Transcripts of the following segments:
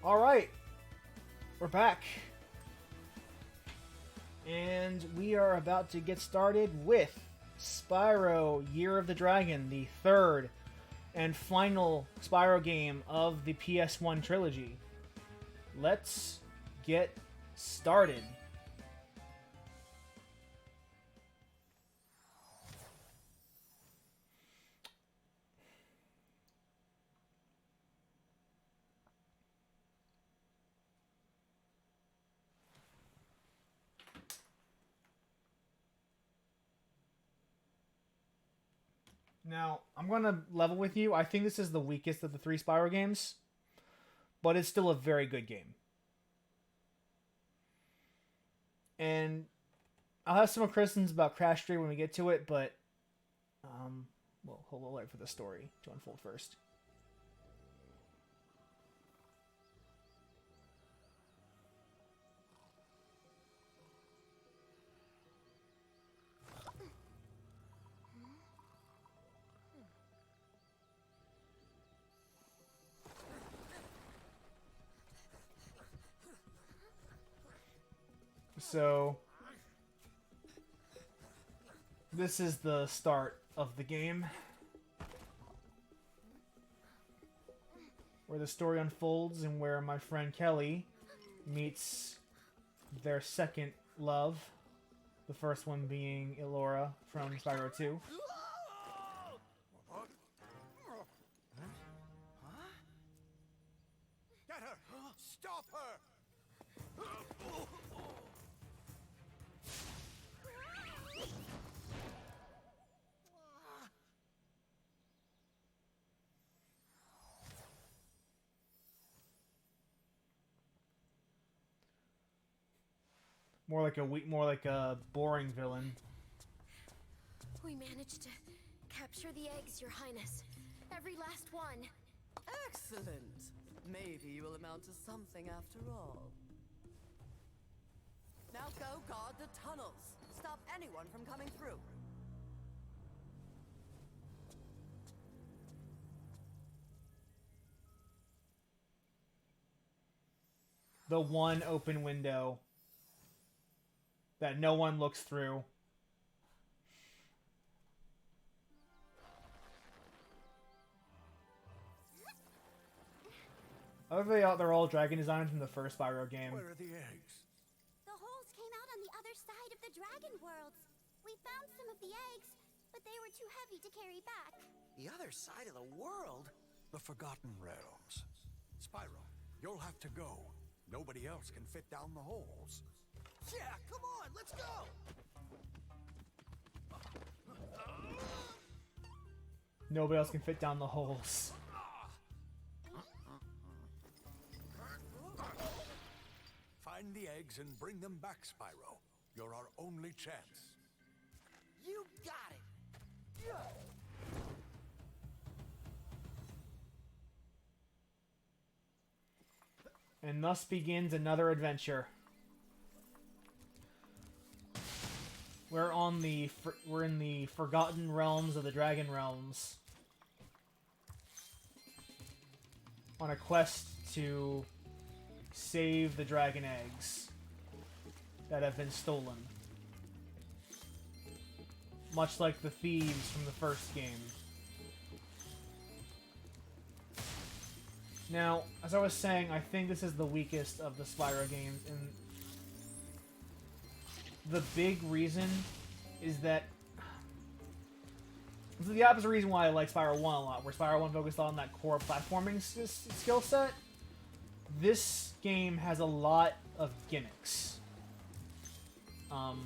Alright, we're back. And we are about to get started with Spyro Year of the Dragon, the third and final Spyro game of the PS1 trilogy. Let's get started. Now, I'm going to level with you. I think this is the weakest of the three Spyro games, but it's still a very good game. And I'll have some criticisms about Crash 3 when we get to it, but we'll wait for the story to unfold first. So, this is the start of the game, where the story unfolds and where my friend Kelly meets their second love, the first one being Elora from Spyro 2. Get her! Stop her! More like a boring villain. We managed to capture the eggs, Your Highness. Every last one. Excellent. Maybe you will amount to something after all. Now go guard the tunnels. Stop anyone from coming through. The one open window that no one looks through. They're all dragon designs from the first Spyro game. Where are the eggs? The holes came out on the other side of the dragon worlds. We found some of the eggs, but they were too heavy to carry back. The other side of the world? The Forgotten Realms. Spyro, you'll have to go. Nobody else can fit down the holes. Yeah, come on, let's go! Nobody else can fit down the holes. Find the eggs and bring them back, Spyro. You're our only chance. You got it! And thus begins another adventure. We're in the Forgotten Realms of the Dragon Realms, on a quest to save the dragon eggs that have been stolen. Much like the thieves from the first game. Now, as I was saying, I think this is the weakest of the Spyro games, and the big reason is that this is the opposite reason why I like Spyro 1 a lot, where Spyro 1 focused on that core platforming skill set. This game has a lot of gimmicks. And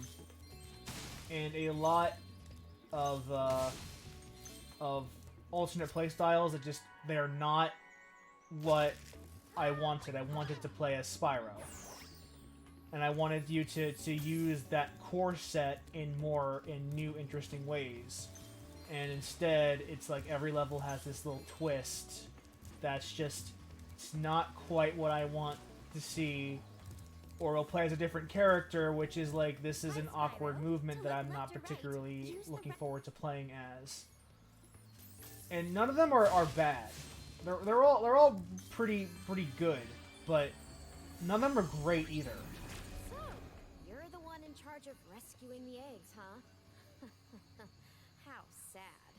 a lot of alternate playstyles that just, they're not what I wanted. I wanted to play as Spyro. And I wanted you to use that core set in new, interesting ways. And instead, it's like every level has this little twist that's just, it's not quite what I want to see. Or we'll play as a different character, which is like, this is an awkward movement that I'm not particularly looking forward to playing as. And none of them are bad. They're all pretty good. but none of them are great either. So, you're the one in charge of rescuing the eggs, huh? How sad.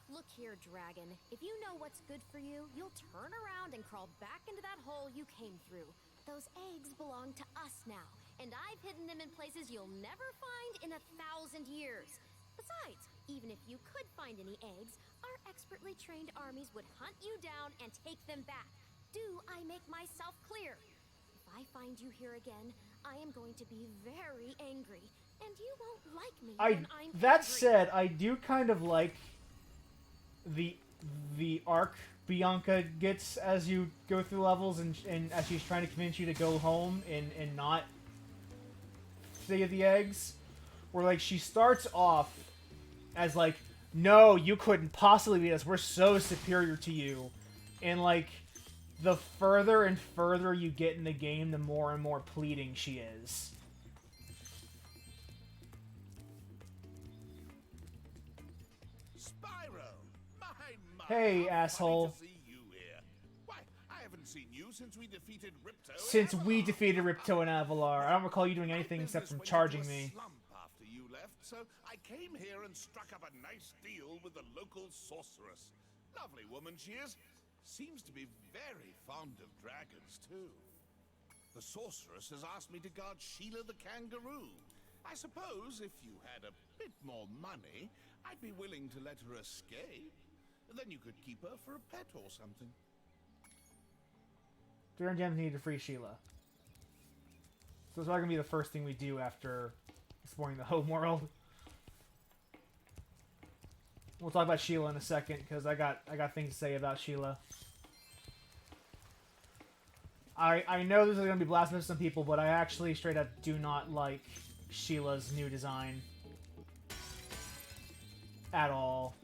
Look here, dragon. If you know what's good for you, you'll turn around and crawl back into that hole you came through. Those eggs belong to us now, and I've hidden them in places you'll never find in 1,000 years. Besides, even if you could find any eggs, our expertly trained armies would hunt you down and take them back. Do I make myself clear? If I find you here again, I am going to be very angry, and you won't like me when I'm That angry. said, I do kind of like the arc Bianca gets as you go through levels, and as she's trying to convince you to go home and not save the eggs. Where, like, she starts off as, like, no, you couldn't possibly beat us. We're so superior to you. And, like, the further and further you get in the game, the more and more pleading she is. Spyro! My. Hey, how asshole. funny to see you here. Why, I haven't seen you since we defeated Ripto and Since we Avalar. defeated Ripto and Avalar, I don't recall you doing anything My except business from went charging into a me. slump after you left, so I came here and struck up a nice deal with the local sorceress. Lovely woman she is. Seems to be very fond of dragons, too. The sorceress has asked me to guard Sheila the kangaroo. I suppose if you had a bit more money, I'd be willing to let her escape. Then you could keep her for a pet or something. 300 gems needed to free Sheila. So it's not gonna be the first thing we do after exploring the home world. We'll talk about Sheila in a second, because I got things to say about Sheila. I know this is gonna be blasphemous to some people, but I actually straight up do not like Sheila's new design at all.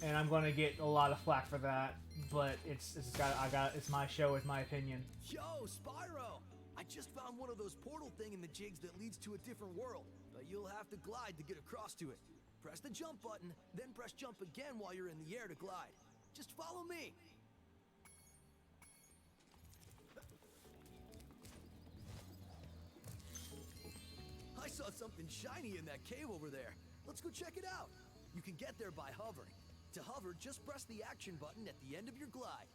And I'm gonna get a lot of flack for that, but it's my show, it's my opinion. Yo, Spyro! I just found one of those portal thing in the jigs that leads to a different world, but you'll have to glide to get across to it. Press the jump button, then press jump again while you're in the air to glide. Just follow me. I saw something shiny in that cave over there. Let's go check it out. You can get there by hovering. To hover, just press the action button at the end of your glide.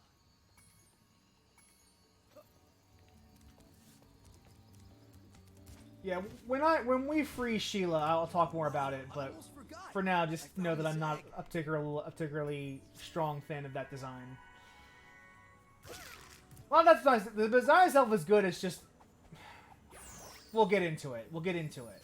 Yeah, when we free Sheila, I'll talk more about it. I But almost forgot. for now, just I know found that I'm this not egg. a particularly strong fan of that design. Well, that's nice. The design itself is good. It's just we'll get into it. We'll get into it.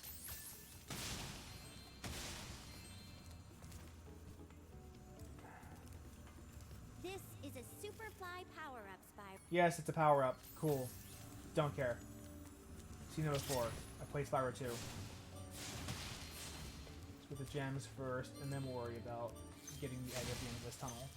This is a Superfly power-up, Spyro. Yes, it's a power up. Cool. Don't care. Seen it before. I played Spyro 2. Let's get the gems first, and then we'll worry about getting the egg at the end of this tunnel.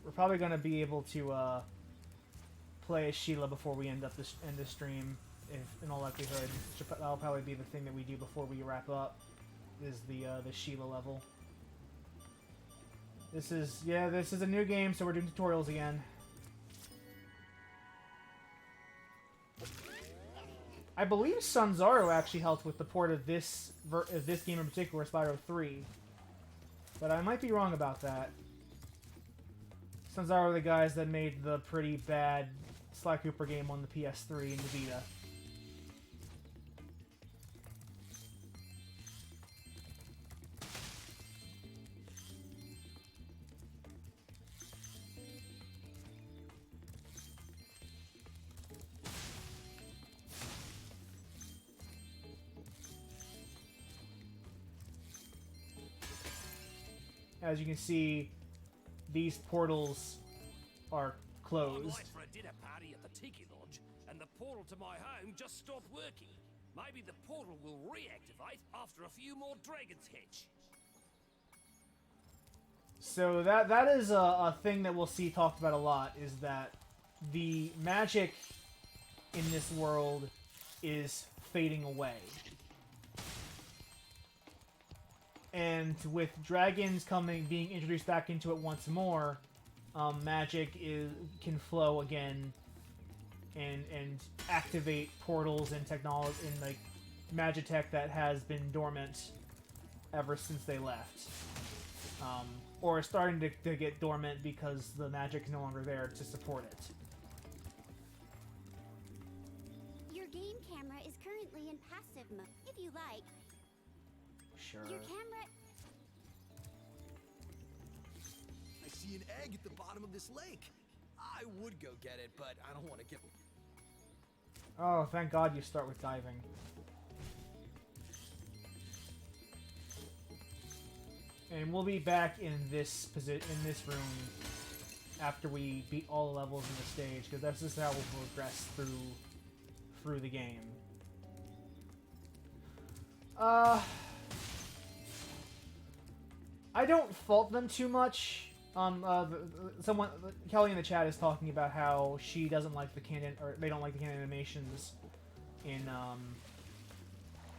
We're probably going to be able to play as Sheila before we end this stream, if in all likelihood. That'll probably be the thing that we do before we wrap up, is the Sheila level. This is a new game, so we're doing tutorials again. I believe Sanzaro actually helped with the port of this game in particular, Spyro 3, but I might be wrong about that. Sanzaro are the guys that made the pretty bad Sly Cooper game on the PS3 and the Vita. As you can see, these portals are I'm closed. late for a dinner party at the Tiki Lodge, and the portal to my home just stopped working. Maybe the portal will reactivate after a few more dragons hatch. So that is a thing that we'll see talked about a lot, is that the magic in this world is fading away. And with dragons being introduced back into it once more, magic can flow again and activate portals and technology in like Magitech that has been dormant ever since they left. Or is starting to get dormant because the magic is no longer there to support it. Your game camera is currently in passive mode. If you like, Sure. your camera... I see an egg at the bottom of this lake. I would go get it, but I don't want to give... Oh, thank God you start with diving. And we'll be back in this room after we beat all the levels in the stage, because that's just how we'll progress through the game. I don't fault them too much. Kelly in the chat is talking about how she doesn't like the canon, or they don't like the canon animations in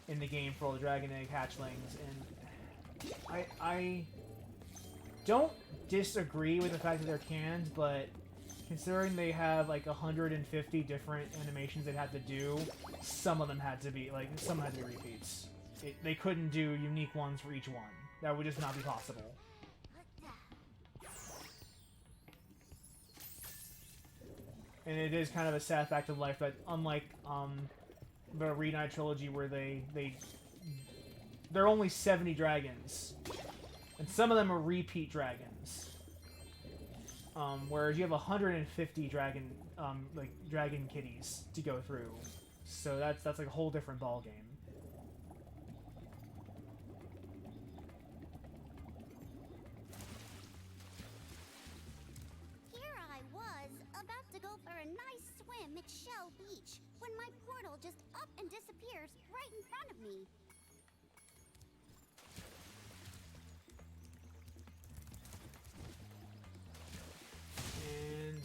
the game for all the dragon egg hatchlings, and I don't disagree with the fact that they're canned, but considering they have like 150 different animations they had to do, some of them had to be repeats. They couldn't do unique ones for each one. That would just not be possible. And it is kind of a sad fact of life that, unlike the Reunite trilogy, where there are only 70 dragons, and some of them are repeat dragons. Whereas you have 150 dragon kitties to go through, so that's like a whole different ball game. Here I was, about to go for a nice swim at Shell Beach, when my portal just up and disappears right in front of me. And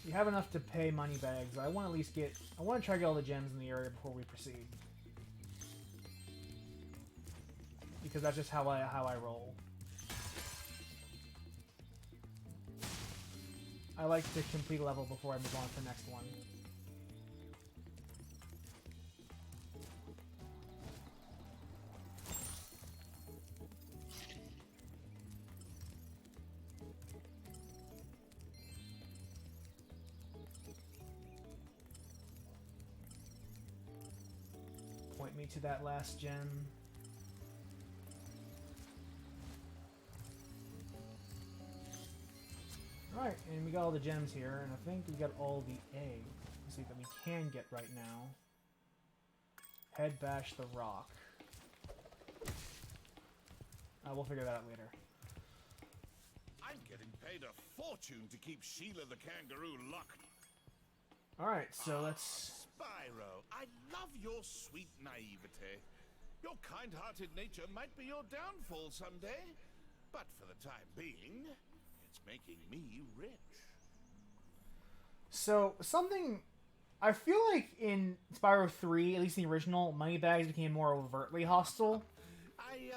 you have enough to pay money bags. I want to try to get all the gems in the area before we proceed, because that's just how I roll. I like to complete a level before I move on to the next one. Point me to that last gem. Alright, and we got all the gems here, and I think we got all the eggs. Let's see that we can get right now. Head bash the rock. We'll figure that out later. I'm getting paid a fortune to keep Sheila the kangaroo locked. Alright, so let's... Spyro, I love your sweet naivete. Your kind-hearted nature might be your downfall someday, but for the time being, it's making me rich. So, something... I feel like in Spyro 3, at least in the original, Moneybags became more overtly hostile. I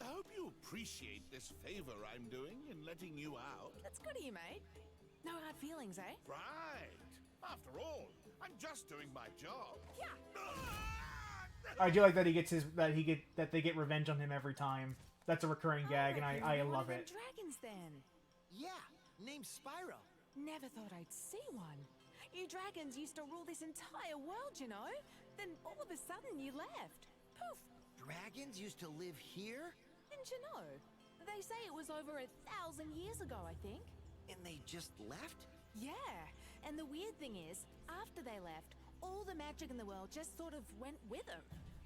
hope you appreciate this favor I'm doing in letting you out. That's good of you, mate. No hard feelings, eh? Right. After all, I'm just doing my job. Yeah. I do like that that they get revenge on him every time. That's a recurring gag, and I love it. Dragons, then. Yeah, named Spyro. Never thought I'd see one. You dragons used to rule this entire world, you know? Then all of a sudden you left. Poof! Dragons used to live here? Didn't you know? They say it was over 1,000 years ago, I think. And they just left? Yeah, and the weird thing is, after they left, all the magic in the world just sort of went with them.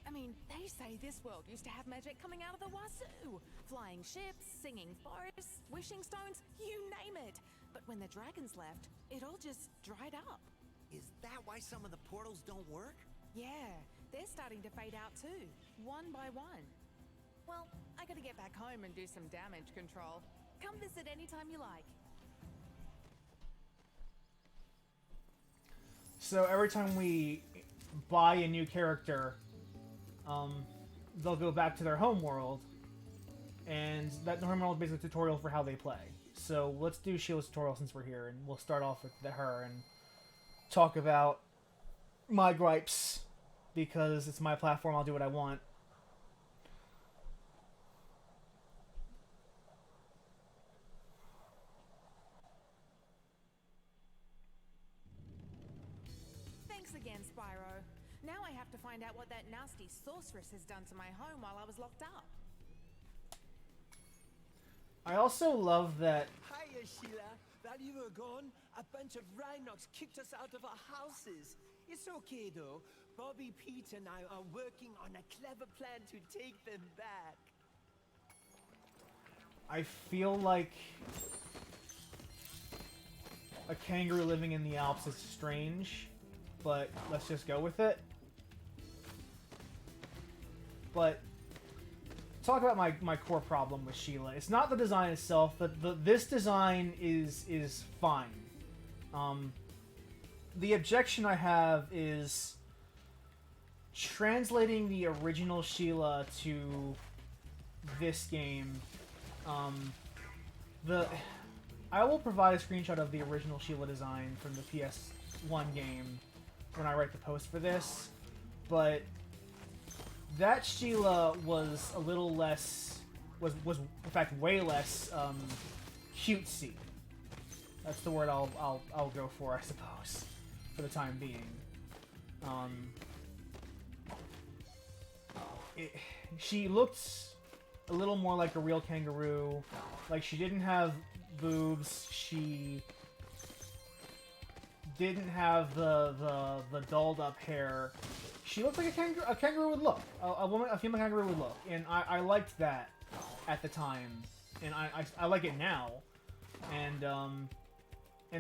I mean, they say this world used to have magic coming out of the wazoo. Flying ships, singing forests, wishing stones, you name it. But when the dragons left, it all just dried up. Is that why some of the portals don't work? Yeah, they're starting to fade out too, one by one. Well, I gotta get back home and do some damage control. Come visit anytime you like. So every time we buy a new character, they'll go back to their home world, and that home world is basically a tutorial for how they play. So let's do Sheila's tutorial since we're here, and we'll start off with her and talk about my gripes, because it's my platform, I'll do what I want. Thanks again, Spyro. Now I have to find out what that nasty sorceress has done to my home while I was locked up. I also love that Hiya, Sheila. While you were gone, a bunch of Rhinox kicked us out of our houses. It's okay, though. Bobby, Pete, and I are working on a clever plan to take them back. I feel like a kangaroo living in the Alps is strange, but let's just go with it. But talk about my core problem with Sheila. It's not the design itself. This design is fine. The objection I have is translating the original Sheila to this game. I will provide a screenshot of the original Sheila design from the PS1 game when I write the post for this, but that Sheila was a little less, was in fact way less cutesy. That's the word I'll go for, I suppose, for the time being. She looked a little more like a real kangaroo. Like, she didn't have boobs. She didn't have the dolled up hair. She looked like a kangaroo would look. A female kangaroo would look, and I liked that at the time, and I like it now, and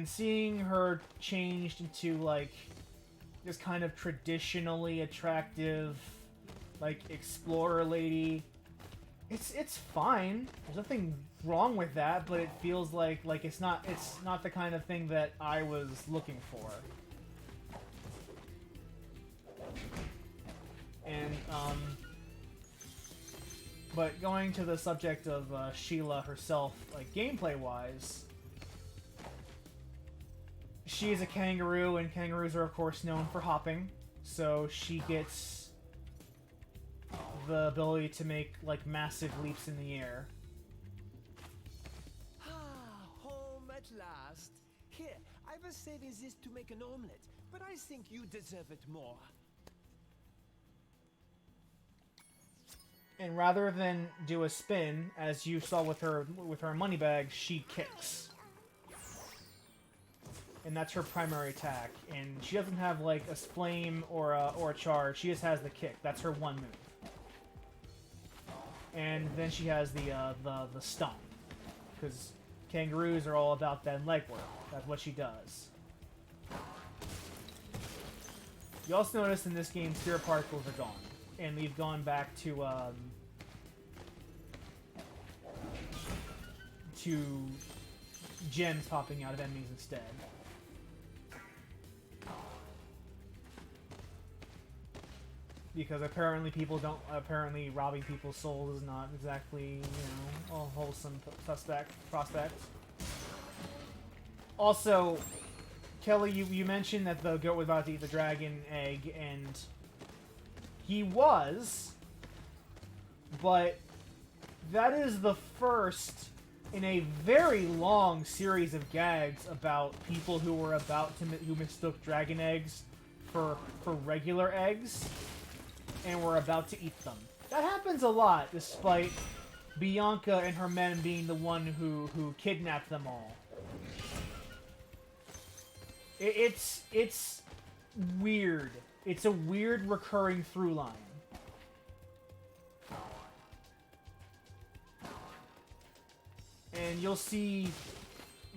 seeing her changed into like this kind of traditionally attractive, like, explorer lady. It's fine. There's nothing wrong with that, but it feels like it's not the kind of thing that I was looking for. And but going to the subject of Sheila herself, like gameplay wise, she is a kangaroo, and kangaroos are of course known for hopping, so she gets the ability to make like massive leaps in the air. Home at last. Here, I was saving this to make an omelet, but I think you deserve it more. And rather than do a spin, as you saw with her money bag, she kicks. And that's her primary attack. And she doesn't have like a flame or a charge. She just has the kick. That's her one move. And then she has the stomp, because kangaroos are all about that leg work. That's what she does. You also notice in this game, spirit particles are gone, and we've gone back to gems popping out of enemies instead. Because apparently robbing people's souls is not exactly, a wholesome prospect. Also, Kelly, you mentioned that the goat was about to eat the dragon egg, and he was, but that is the first in a very long series of gags about people who were who mistook dragon eggs for regular eggs, and were about to eat them. That happens a lot, despite Bianca and her men being the one who kidnapped them all. It's weird. It's a weird recurring through line. And you'll see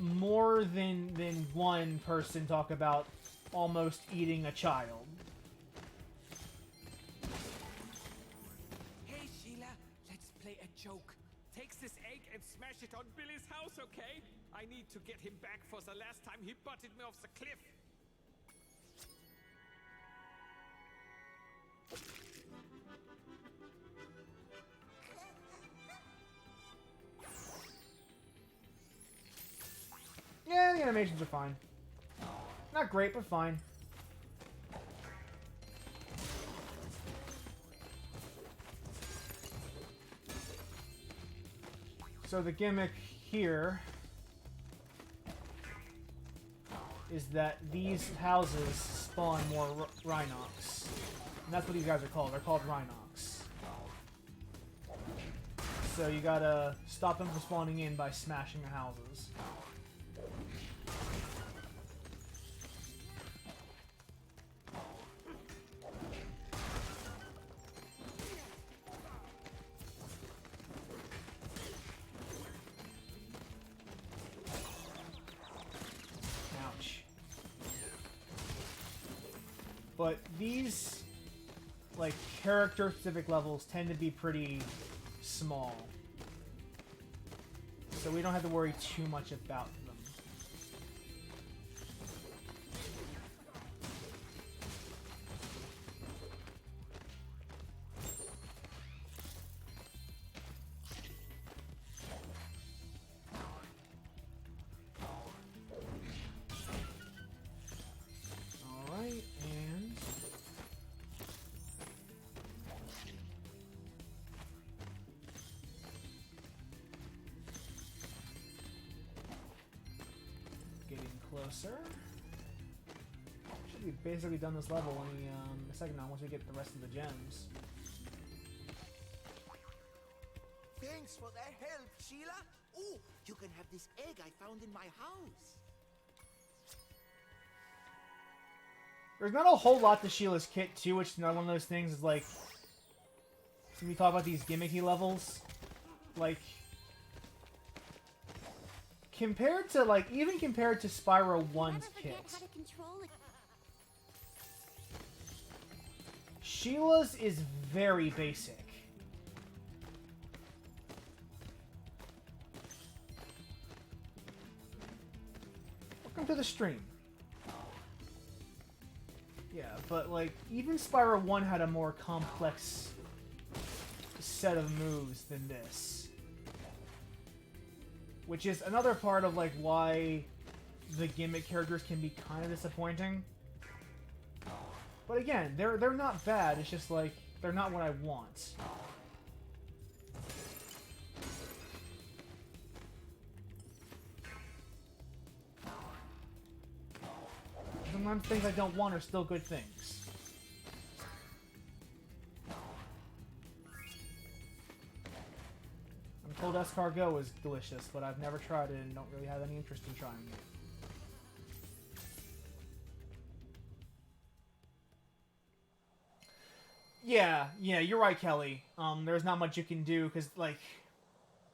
more than one person talk about almost eating a child. Hey, Sheila, let's play a joke. takes this egg and smash it on Billy's house, okay? I need to get him back for the last time he butted me off the cliff. Yeah, the animations are fine. Not great, but fine. So the gimmick here is that these houses spawn more Rhinox. And that's what these guys are called. They're called Rhinox. So you gotta stop them from spawning in by smashing the houses. But these, like, character-specific levels tend to be pretty small. So we don't have to worry too much about them. Alright, and... getting closer. Should be basically done this level in a second now once we get the rest of the gems. Thanks for the help, Sheila. Oh, you can have this egg I found in my house. There's not a whole lot to Sheila's kit too, which is another one of those things is like when we talk about these gimmicky levels, like compared to like even compared to Spyro 1's kit, Sheila's is very basic. Welcome to the stream. Yeah, but like even Spyro 1 had a more complex set of moves than this. Which is another part of like why the gimmick characters can be kind of disappointing. But again, they're not bad, it's just like they're not what I want. Sometimes things I don't want are still good things. I'm told escargot is delicious, but I've never tried it and don't really have any interest in trying it. Yeah, you're right, Kelly. There's not much you can do, because, like,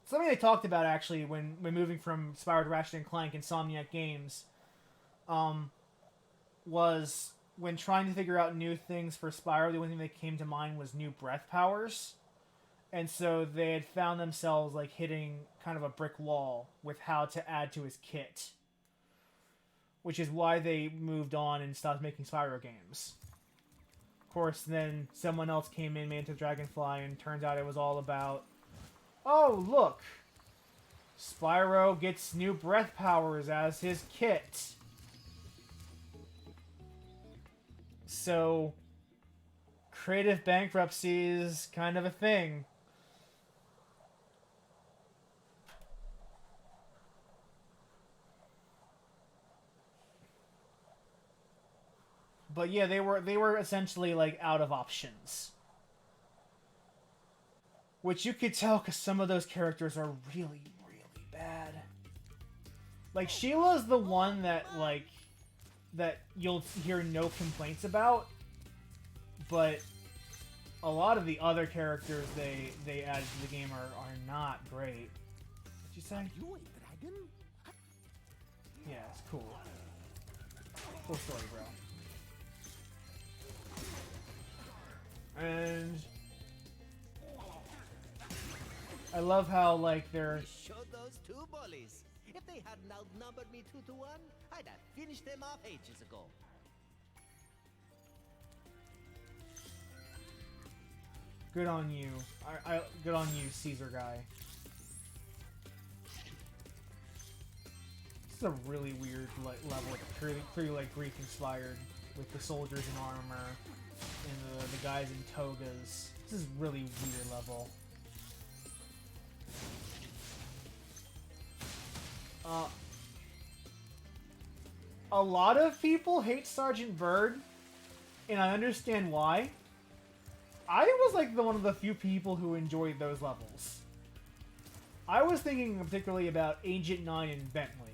something they talked about, actually, when moving from Spyro to Ratchet & Clank Insomniac Games, was when trying to figure out new things for Spyro, the only thing that came to mind was new breath powers. And so they had found themselves like hitting kind of a brick wall with how to add to his kit. Which is why they moved on and stopped making Spyro games. Of course, then someone else came in, made into Dragonfly, and turns out it was all about, oh, look! Spyro gets new breath powers as his kit. So, creative bankruptcy is kind of a thing. But yeah, they were essentially like out of options. Which you could tell because some of those characters are really, really bad. Like, Sheila's the one that, like, that you'll hear no complaints about, but a lot of the other characters they added to the game are not great. What'd you say? Are you a dragon? Yeah, it's cool. Cool story, bro. And I love how, like, they're... Show those two bullies. If they hadn't outnumbered me 2-1, I'd have finished them off ages ago. Good on you. Good on you, Caesar guy. This is a really weird level. Clearly like Greek inspired, with the soldiers in armor and the guys in togas. This is a really weird level. A lot of people hate Sergeant Bird, and I understand why. I was like one of the few people who enjoyed those levels. I was thinking particularly about Agent 9 and Bentley.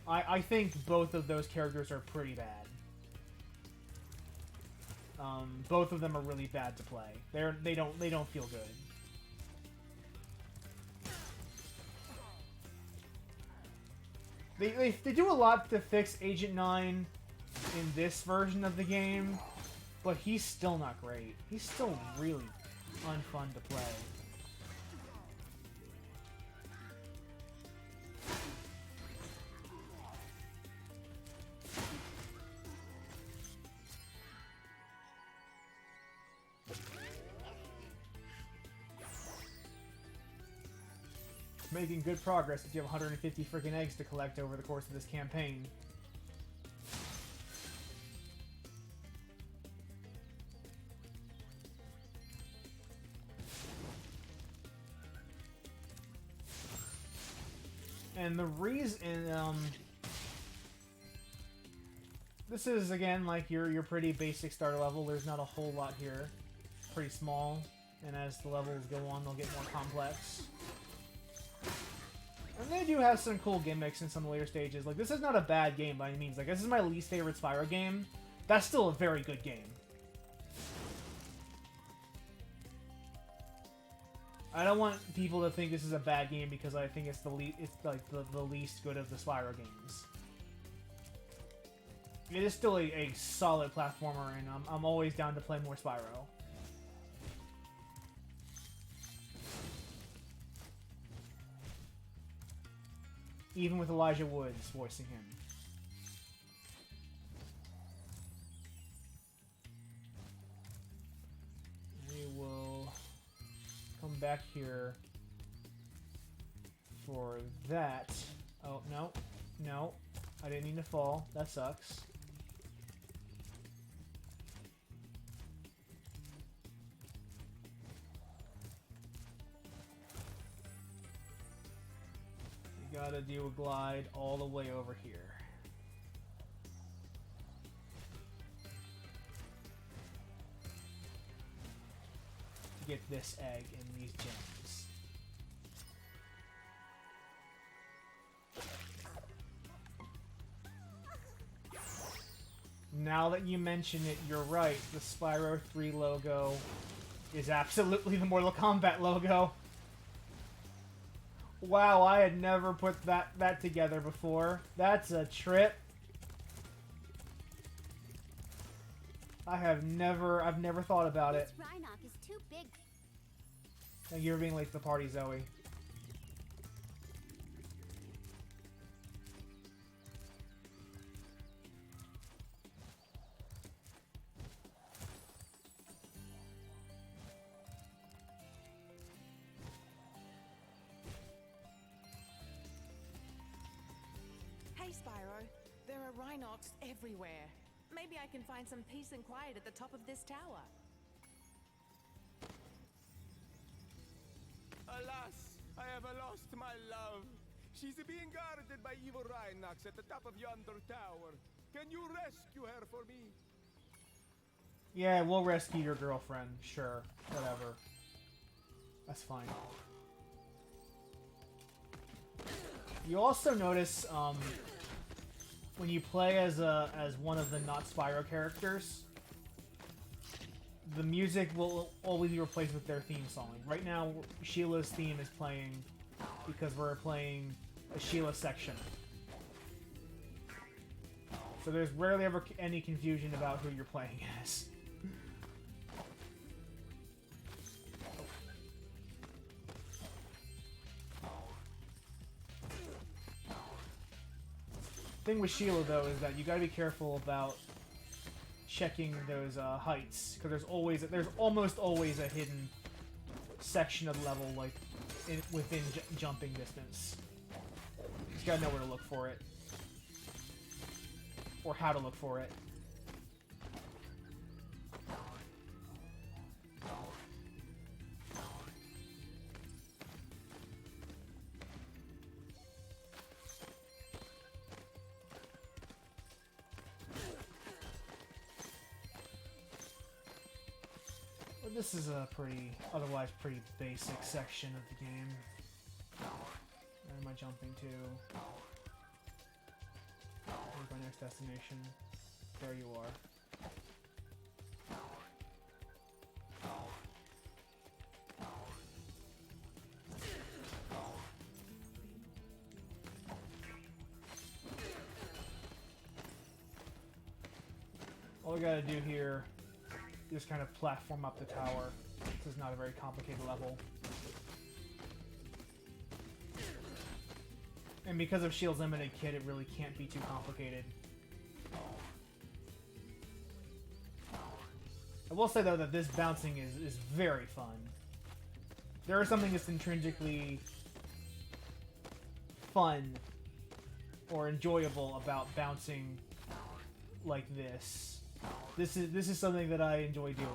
I think both of those characters are pretty bad. Both of them are really bad to play. They don't feel good. They do a lot to fix Agent 9 in this version of the game, but he's still not great. He's still really unfun to play. Making good progress if you have 150 freaking eggs to collect over the course of this campaign. And the reason, this is again like your pretty basic starter level. There's not a whole lot here. Pretty small, and as the levels go on, they'll get more complex. And they do have some cool gimmicks in some later stages. Like, this is not a bad game by any means. Like, this is my least favorite Spyro game. That's still a very good game. I don't want people to think this is a bad game because I think it's the least good of the Spyro games. It is still a solid platformer, and I'm always down to play more Spyro. Even with Elijah Woods voicing him. We will come back here for that. Oh, no. No. I didn't mean to fall. That sucks. Gotta do a glide all the way over here. To get this egg and these gems. Now that you mention it, you're right. The Spyro 3 logo is absolutely the Mortal Kombat logo. Wow, I had never put that together before. That's a trip. I've never thought about it. This Rhinoc is too big. Thank you for being late to the party, Zoe. Hey, Spyro. There are Rhinocs everywhere. Maybe I can find some peace and quiet at the top of this tower. Alas, I have lost my love. She's being guarded by evil Rhinocs at the top of yonder tower. Can you rescue her for me? Yeah, we'll rescue your girlfriend. Sure. Whatever. That's fine. You also notice, when you play as one of the not Spyro characters, the music will always be replaced with their theme song. Right now, Sheila's theme is playing because we're playing a Sheila section. So there's rarely ever any confusion about who you're playing as. thing with Sheila, though, is that you gotta be careful about checking those heights, because there's almost always a hidden section of the level, like, within jumping distance. You just gotta know where to look for it. Or how to look for it. This is a otherwise pretty basic section of the game. Where am I jumping to? Where's my next destination? There you are. All we gotta do here, just kind of platform up the tower. This is not a very complicated level. And because of Shield's limited kit, it really can't be too complicated. I will say, though, that this bouncing is very fun. There is something that's intrinsically fun or enjoyable about bouncing like this. This is something that I enjoy doing.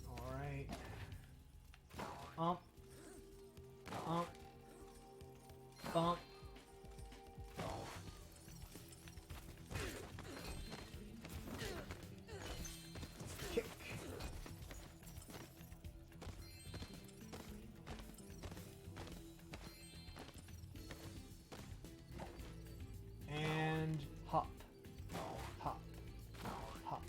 All right. Bump. Kick. And hop. Hop. Hop.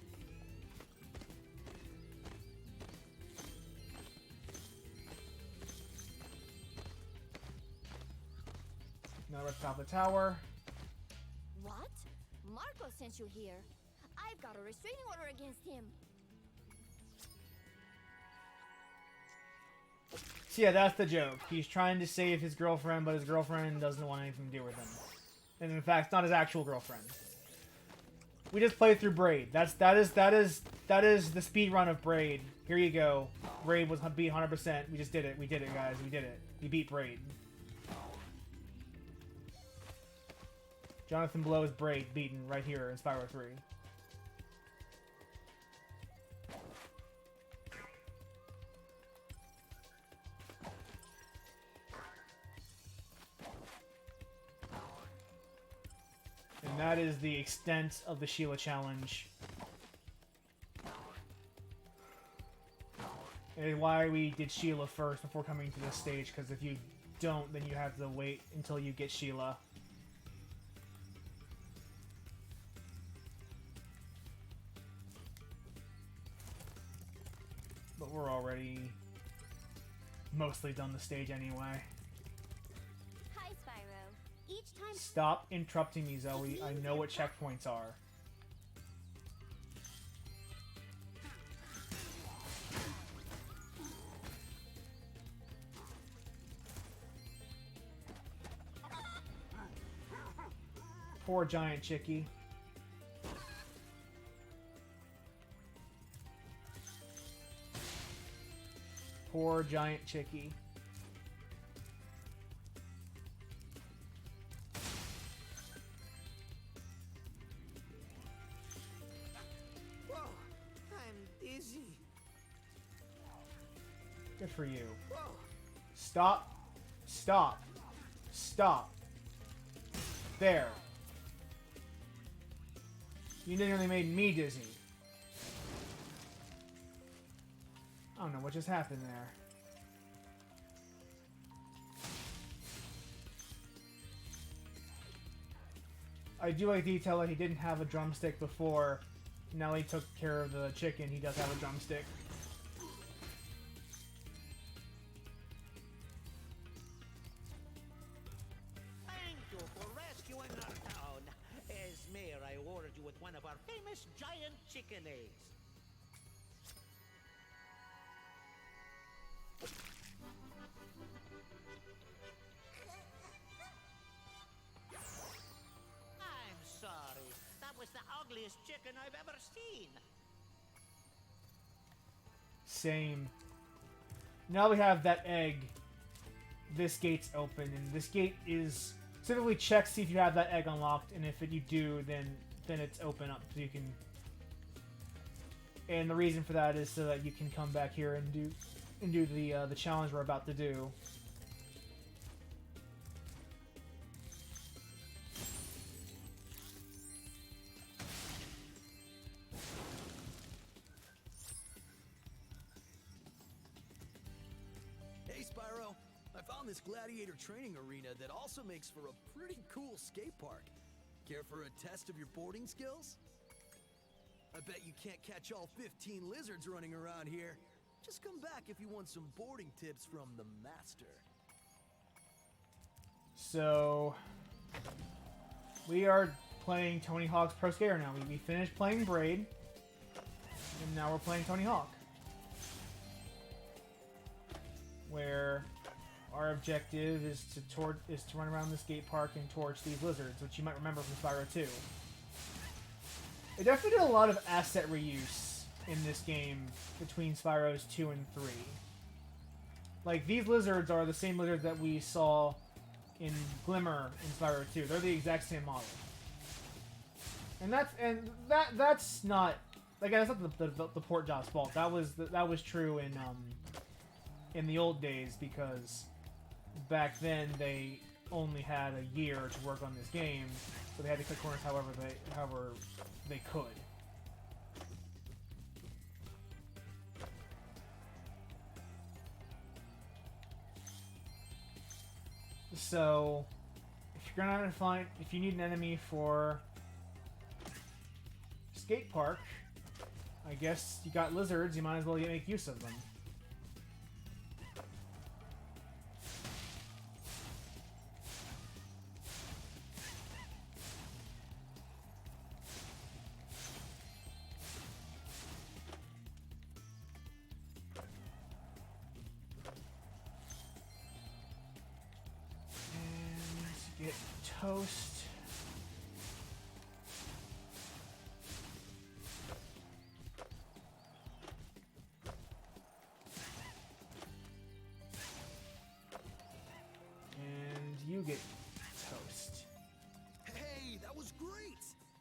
Now we're at the top of the tower. What? Marco sent you here. I've got a restraining order against him. So yeah, that's the joke. He's trying to save his girlfriend, but his girlfriend doesn't want anything to do with him. And in fact, it's not his actual girlfriend. We just played through Braid. That is the speed run of Braid. Here you go. Braid was beat 100%. We just did it. We did it, guys. We did it. We beat Braid. Jonathan Blow's Braid beaten right here in Spyro 3. And that is the extent of the Sheila challenge. And why we did Sheila first before coming to this stage, because if you don't, then you have to wait until you get Sheila. But we're already mostly done the stage anyway. Hi, Spyro. Each time... Stop interrupting me, Zoe. I know what checkpoints are. Poor giant chickie. Poor giant chickie. Whoa, I'm dizzy. Good for you. Whoa. Stop. Stop. Stop. There. You nearly made me dizzy. I don't know what just happened there. I do like detail that he didn't have a drumstick before. Now he took care of the chicken, he does have a drumstick. Thank you for rescuing our town. one of our famous giant chicken eggs. I'm sorry. That was the ugliest chicken I've ever seen. Same. Now we have that egg. This gate's open, and this gate is specifically check see if you have that egg unlocked, and if you do, then it's open up so you can. And the reason for that is so that you can come back here and do the challenge we're about to do. Hey, Spyro. I found this gladiator training arena that also makes for a pretty cool skate park. Care for a test of your boarding skills? I bet you can't catch all 15 lizards running around here. Just come back if you want some boarding tips from the master. So, we are playing Tony Hawk's Pro Skater now. We finished playing Braid, and now we're playing Tony Hawk. Where our objective is to run around the skate park and torch these lizards, which you might remember from Spyro 2. It definitely did a lot of asset reuse in this game between Spyros 2 and 3. Like, these lizards are the same lizards that we saw in Glimmer in Spyro 2. They're the exact same model. And that's not, like, that's not the port job's fault. That was true in the old days, because back then they only had a year to work on this game, so they had to cut corners however they could. So, if you need an enemy for skate park, I guess you got lizards, you might as well make use of them. Get toast. And you get toast. Hey, that was great!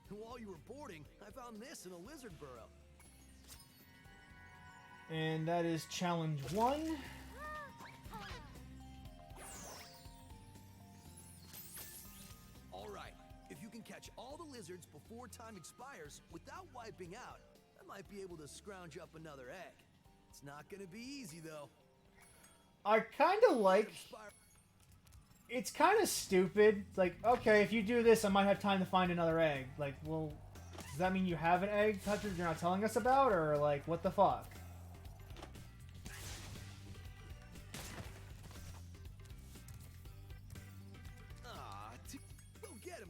And while you were boarding, I found this in a lizard burrow. And that is challenge 1. Catch all the lizards before time expires without wiping out, I might be able to scrounge up another egg. It's not gonna be easy though. I kind of like... It's kind of stupid. It's like, okay, if you do this, I might have time to find another egg. Like, well, does that mean you have an egg, Patrick, you're not telling us about? Or, like, what the fuck? Go get him.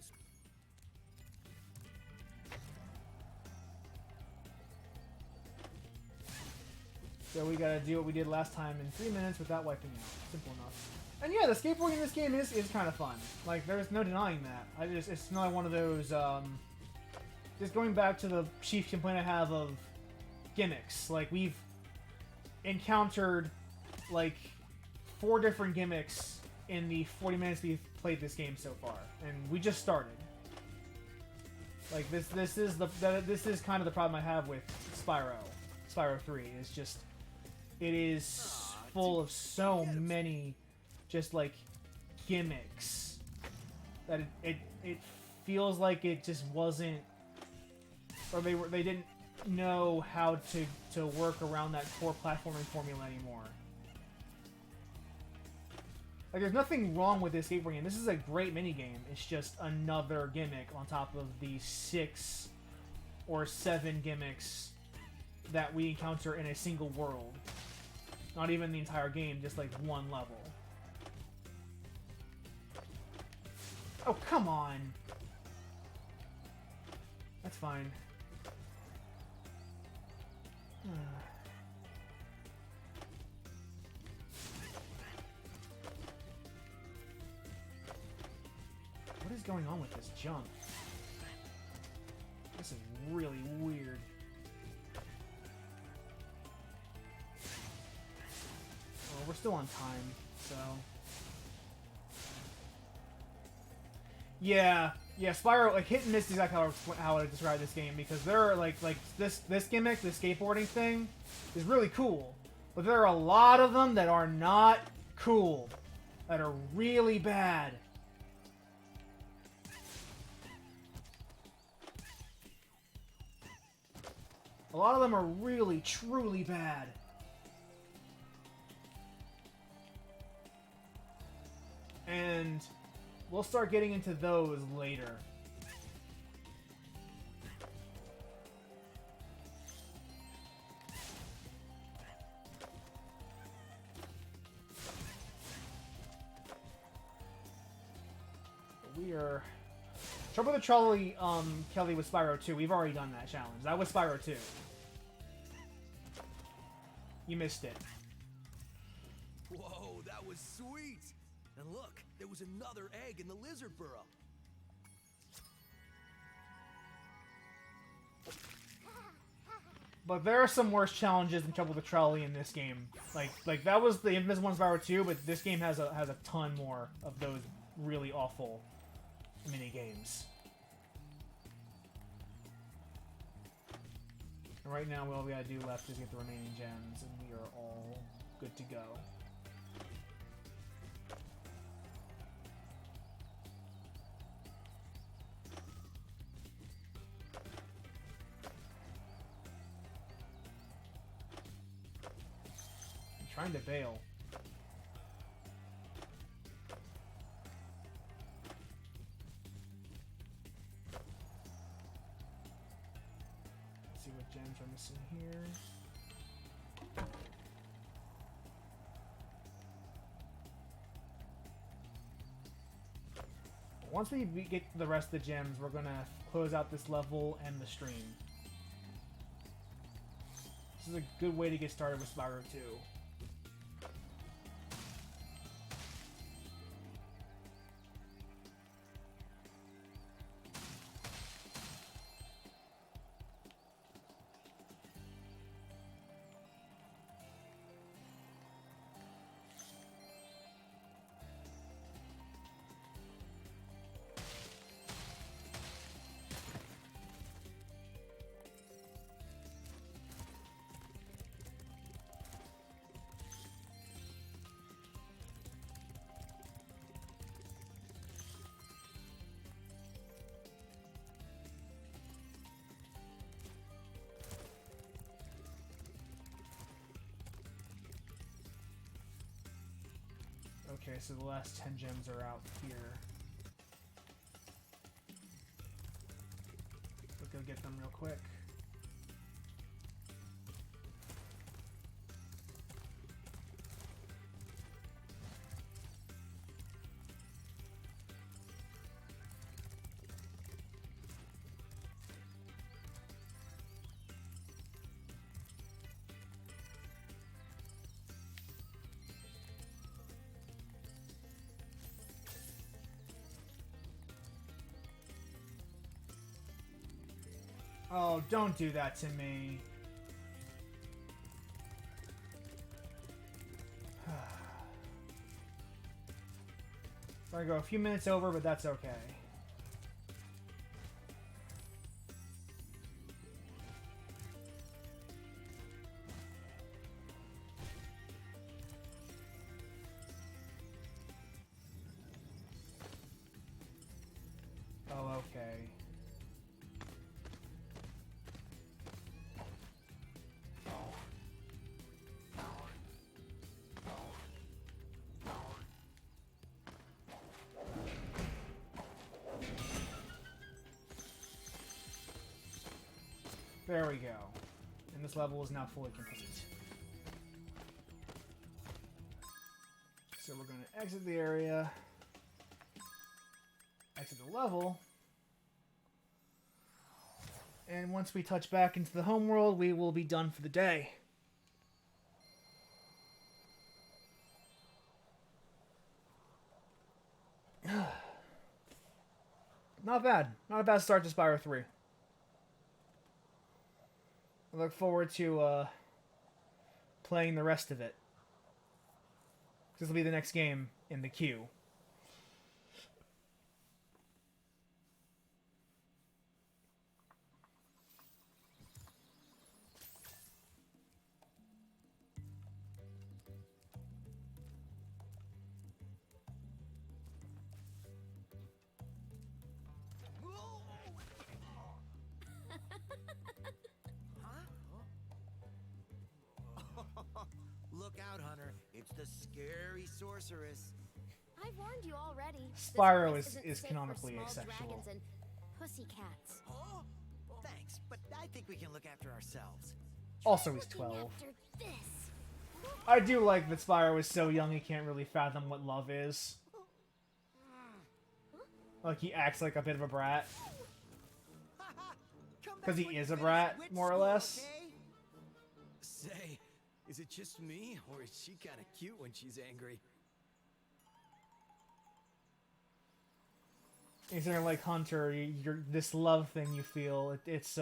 So we gotta do what we did last time in 3 minutes without wiping out. Simple enough. And yeah, the skateboarding in this game is kind of fun. Like, there's no denying that. It's not one of those, just going back to the chief complaint I have of gimmicks. Like, we've encountered, like, 4 different gimmicks in the 40 minutes we've played this game so far. And we just started. Like, this is kind of the problem I have with Spyro 3. Is just, it is full of so many just, like, gimmicks that it feels like it just wasn't, or they didn't know how to work around that core platforming formula anymore. Like, there's nothing wrong with this skateboarding game. This is a great minigame. It's just another gimmick on top of the 6 or 7 gimmicks that we encounter in a single world. Not even the entire game, just like one level. Oh, come on! That's fine. What is going on with this jump? This is really weird. Well, we're still on time, so... Yeah, Spyro, like, hit and miss is exactly how I would describe this game, because there are, like this gimmick, the skateboarding thing, is really cool. But there are a lot of them that are not cool. That are really bad. A lot of them are really, truly bad. And we'll start getting into those later. We are... Trouble with the Trolley, Kelly, with Spyro 2. We've already done that challenge. That was Spyro 2. You missed it. Whoa, that was sweet! And look, there was another egg in the lizard burrow. But there are some worse challenges than Trouble with the Trolley in this game. Like that was the infamous one Spyro 2, but this game has a ton more of those really awful mini games. And right now, all we gotta do left is get the remaining gems, and we are all good to go. I'm trying to bail. See what gems are missing here. Once we get the rest of the gems, we're gonna close out this level and the stream. This is a good way to get started with Spyro 2. Okay, so the last 10 gems are out here. Let's go get them real quick. Oh, don't do that to me. So I go a few minutes over, but that's okay. Oh, okay. There we go. And this level is now fully complete. So we're going to exit the area, exit the level, And once we touch back into the homeworld, we will be done for the day. Not bad. Not a bad start to Spyro 3. I look forward to playing the rest of it. This will be the next game in the queue. Look out, Hunter. It's the scary sorceress. I've warned you already. Spyro This is place isn't safe canonically for small asexual. dragons and pussycats. Oh, thanks, but I think we can look after ourselves. Also, he's Looking 12. after this. I do like that Spyro is so young he can't really fathom what love is. Like, he acts like a bit of a brat. Because he is a brat, more or less. Okay? Say, is it just me, or is she kind of cute when she's angry? He's there like Hunter, this love thing you feel, this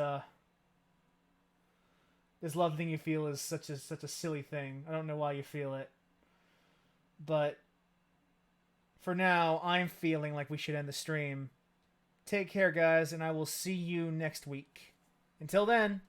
love thing you feel is such a silly thing. I don't know why you feel it. But for now, I'm feeling like we should end the stream. Take care, guys, and I will see you next week. Until then,